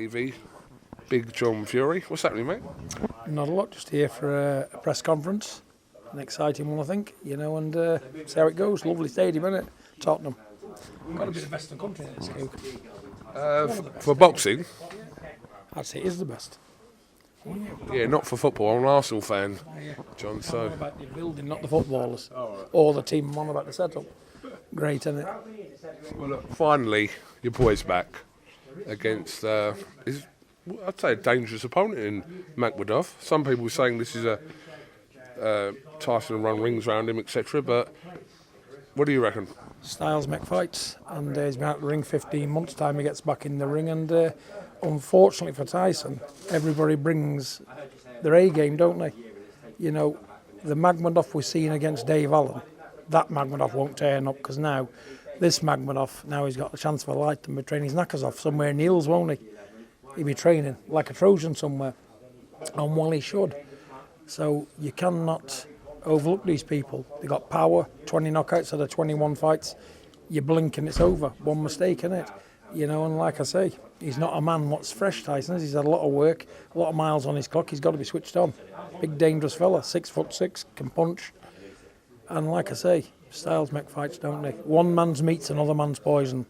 IFLTV, Big John Fury. What's happening, mate? Not a lot, just here for a press conference. An exciting one, I think, and see how it goes. Lovely stadium, isn't it? Tottenham. Got to be the best in the country in this scoop. For boxing? I'd say it is the best. Yeah, not for football. I'm an Arsenal fan, John, I'm so... on about the building, not the footballers. Or the team I'm on about the setup. Great, isn't it? Well, look, finally, your boy's back against, I'd say, a dangerous opponent in Makhmudov. Some people are saying this is a Tyson run rings around him, etc. But what do you reckon? Styles make fights, and he's been out the ring 15 months' time. He gets back in the ring, and unfortunately for Tyson, everybody brings their A game, don't they? The Makhmudov we're seeing against Dave Allen, that Makhmudov won't turn up, because now this Makhmudov, now he's got the chance for a life to be training his knackers off somewhere in the hills, won't he? He'll be training like a Trojan somewhere, and well, he should. So you cannot overlook these people. They got power, 20 knockouts out of 21 fights. You blink and it's over. One mistake, innit? And like I say, he's not a man what's fresh, Tyson. He's had a lot of work, a lot of miles on his clock. He's got to be switched on. Big, dangerous fella, 6'6", can punch. And like I say, styles make fights, don't they? One man's meat's another man's poison.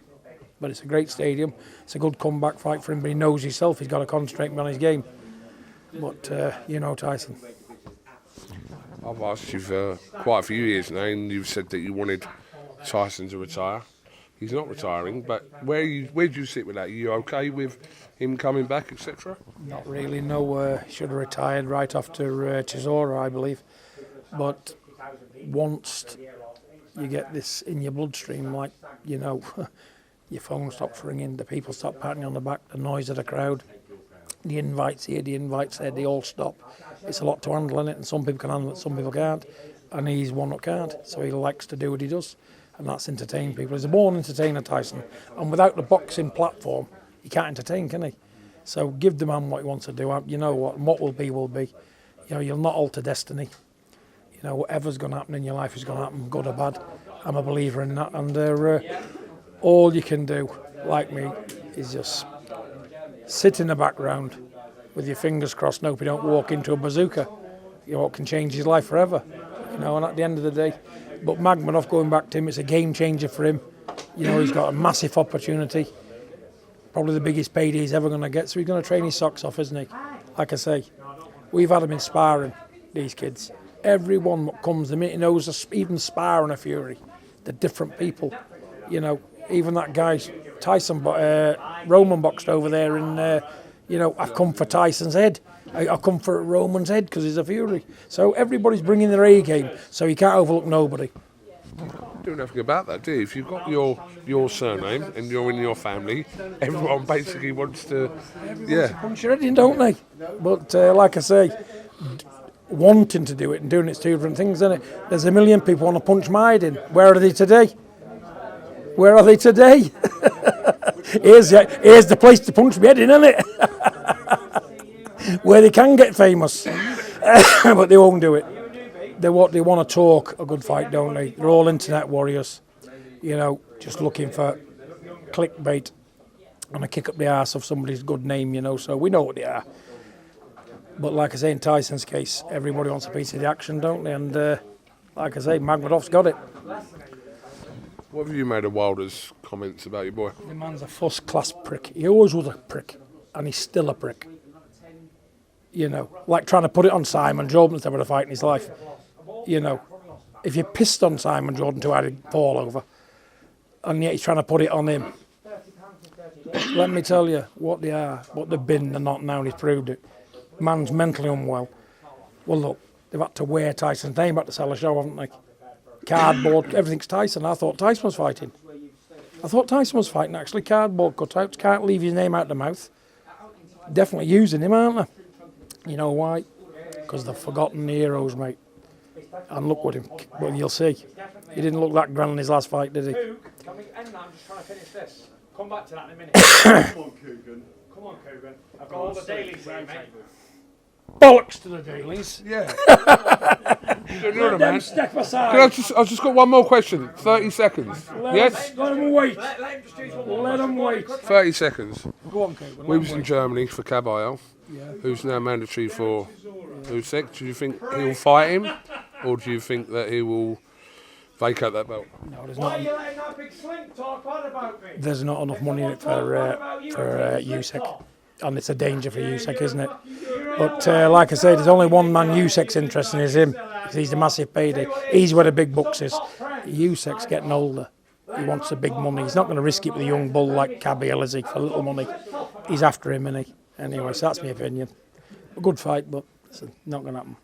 But it's a great stadium. It's a good comeback fight for him, but he knows himself. He's got to concentrate on his game. But, Tyson. I've asked you for quite a few years now, and you've said that you wanted Tyson to retire. He's not retiring, but where do you sit with that? Are you okay with him coming back, etc.? Not really, no. Should have retired right after Chisora, I believe. But once you get this in your bloodstream, like, your phone stops ringing, the people stop patting you on the back, the noise of the crowd, the invites here, the invites there, they all stop. It's a lot to handle, isn't it? And some people can handle it, some people can't. And he's one that can't, so he likes to do what he does. And that's entertain people. He's a born entertainer, Tyson. And without the boxing platform, he can't entertain, can he? So give the man what he wants to do. You know what? And what will be, will be. You'll not alter destiny. Whatever's going to happen in your life is going to happen, good or bad. I'm a believer in that. And all you can do, like me, is just sit in the background with your fingers crossed and hope you don't walk into a bazooka. What can change his life forever. And at the end of the day. But Makhmudov, going back to him, it's a game changer for him. He's got a massive opportunity. Probably the biggest payday he's ever going to get. So he's going to train his socks off, isn't he? Like I say, we've had him in sparring, these kids. Everyone that comes, the minute he knows, even sparring a Fury, they're different people. Even that guy, Tyson, Roman boxed over there, and I've come for Tyson's head. I've come for Roman's head because he's a Fury. So everybody's bringing their A game, so you can't overlook nobody. Do nothing about that, do you? If you've got your surname and you're in your family, everyone basically wants to, punch your head in, don't they? But like I say, wanting to do it and doing it's two different things, isn't it? There's a million people want to punch my head in. Where are they today? Where are they today? Here's the place to punch my head in, isn't it? Where they can get famous. But they won't do it. They want to talk a good fight, don't they? They're all internet warriors. Just looking for clickbait and a kick up the arse of somebody's good name, so we know what they are. But like I say, in Tyson's case, everybody wants a piece of the action, don't they? And like I say, Makhmudov's got it. What have you made of Wilder's comments about your boy? The man's a first-class prick. He always was a prick, and he's still a prick. Like trying to put it on Simon Jordan instead of a fight in his life. If you're pissed on Simon Jordan too hard, he'd fall over. And yet he's trying to put it on him. Let me tell you what they are, what they've been, they're not now, and he's proved it. Man's mentally unwell. Well, look, they've had to wear Tyson's name back to sell a show, haven't they? Cardboard, everything's Tyson. I thought Tyson was fighting. Actually. Cardboard cutouts, can't leave his name out the mouth. Definitely using him, aren't they? You know why? Because they've forgotten the heroes, mate. And look what him. Well, you'll see. He didn't look that grand in his last fight, did he? Can we end that? I'm just trying to finish this. Come back to that in a minute. Come on, Coogan. I've got all the dailies here, mate. bollocks to the dailies. Yeah. Let them step aside. I've just got one more question. 30 seconds. Yes? Let them wait. Let him just do his one more. Let them wait. 30 seconds. Go on, Kate. We was in Germany for Caballero, who's now mandatory for Usyk. Do you think he'll fight him, or do you think that he will vacate that belt? No, Why are you letting that big slink talk bad about me? there's not enough money in it for Usyk. And it's a danger for Usyk, isn't it? But like I said, there's only one man Usyk's interested in is him. He's the massive payday. He's where the big bucks is. Usyk's getting older. He wants the big money. He's not going to risk it with a young bull like Caballero, is he, for little money. He's after him, isn't he? Anyway, so that's my opinion. A good fight, but it's not going to happen.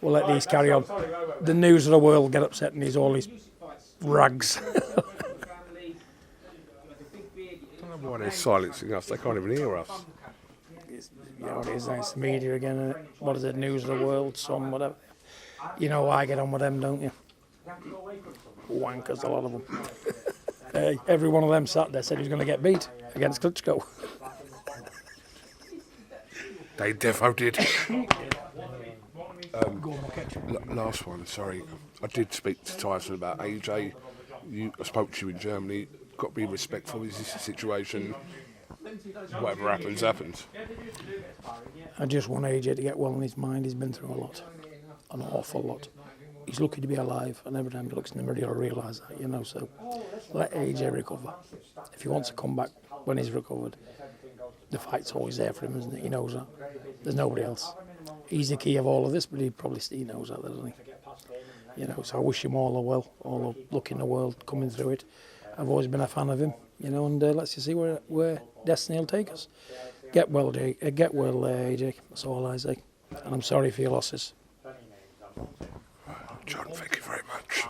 We'll let these carry on. The news of the world get upset and he's all these rags. I don't know why they're silencing us. They can't even hear us. You know what it is, it's the media again, isn't it? What is it, news of the world, Sun, whatever. You know I get on with them, don't you? Wankers, a lot of them. Every one of them sat there said he was going to get beat against Klitschko. They defo did. Last one, sorry. I did speak to Tyson about AJ. I spoke to you in Germany. Got to be respectful. Is this a situation? Whatever happens, happens. I just want AJ to get well in his mind. He's been through a lot, an awful lot. He's lucky to be alive, and every time he looks in the mirror, he'll realise that, you know. So let AJ recover. If he wants to come back when he's recovered, the fight's always there for him, isn't it? He knows that. There's nobody else. He's the key of all of this, but he knows that, doesn't he? You know. So I wish him all the well, all the luck in the world coming through it. I've always been a fan of him, you know, and let's just see where destiny will take us. Get well, AJ. That's all I say. And I'm sorry for your losses. John, thank you very much.